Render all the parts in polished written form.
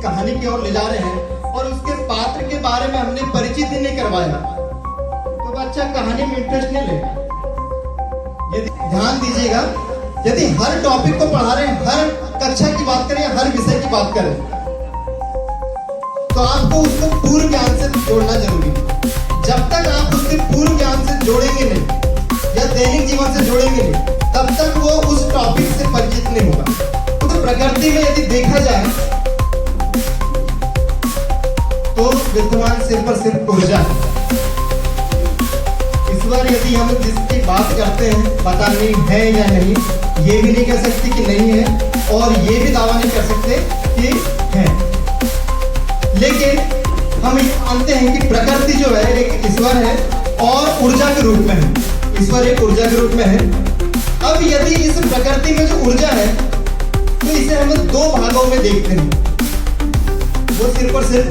कहानी की ओर ले जा रहे हैं और उसके पात्र के बारे में हमने परिचित ही नहीं करवाया तो बच्चा कहानी में इंटरेस्ट नहीं लेगा। यदि ध्यान दीजिएगा, यदि हर टॉपिक को पढ़ा रहे हैं, हर कक्षा की बात करें, हर विषय की बात करें, तो आपको उसको पूर्व ज्ञान से जोड़ना जरूरी है। जब तक आप उसके पूर्व ज्ञान से जोड़ेंगे नहीं या दैनिक जीवन से जोड़ेंगे नहीं, तब तक वो उस टॉपिक से परिचित नहीं होगा। तो प्रकृति में यदि देखा जाए तो विद्यमान सिर पर सिर्फ ऊर्जा है। ईश्वर यदि हम जिसकी बात करते हैं पता नहीं है या नहीं, ये भी नहीं कह सकते कि नहीं है और ये भी दावा नहीं कर सकते कि है, लेकिन हम मानते हैं कि प्रकृति जो है एक ईश्वर है और ऊर्जा के रूप में है। ईश्वर एक ऊर्जा के रूप में है। अब यदि इस प्रकृति में जो ऊर्जा है तो इसे हम दो भागों में देखते हैं। वो सिर्फ और सिर्फ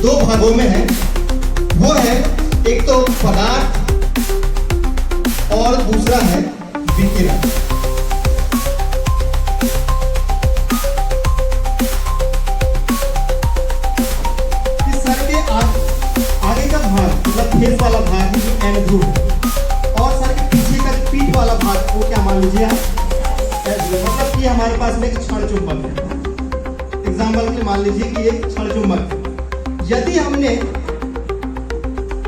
दो भागों में है। वो है एक तो पदार्थ और दूसरा है विकिरण। आगे का भाग मतलब फेस वाला भाग जो एन ध्रुव है और सर के पीछे का पीठ वाला भाग को क्या मान लीजिए आप एस ध्रुव। मतलब कि हमारे पास में एक क्षण चुंबक है। एग्जाम्पल के लिए मान लीजिए कि एक क्षण चुंबक है। यदि हमने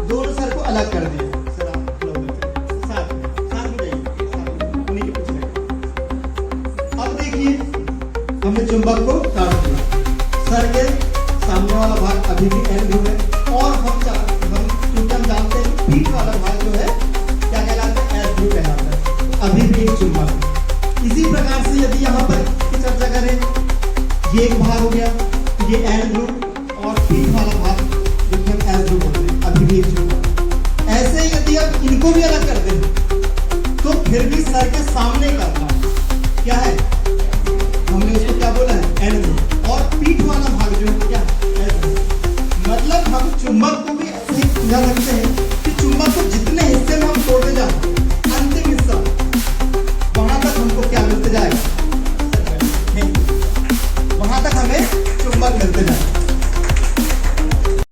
दोनों सर को अलग कर दिया, सर आप साथ में जाइए, उन्हीं के पूछ रहे। अब देखिए हमने चुंबक को काट दिया, सर के सामने वाला भाग अभी भी एन ध्रुव है और क्योंकि हम जानते हैं पीठ वाला भाग जो है क्या कहलाता है, एस ध्रुव कहलाता है। अभी भी एक चुंबक है। इसी प्रकार से यदि यहाँ पर चर्चा करें, ये एक भाग हो गया, ये एन ध्रुव और पीठ वाला भाग जो कि हम एस ध्रुव होते हैं, अभी भी एक चुंबक। ऐसे यदि आप इनको भी अलग कर दें तो फिर भी सर के सामने का भाग क्या है,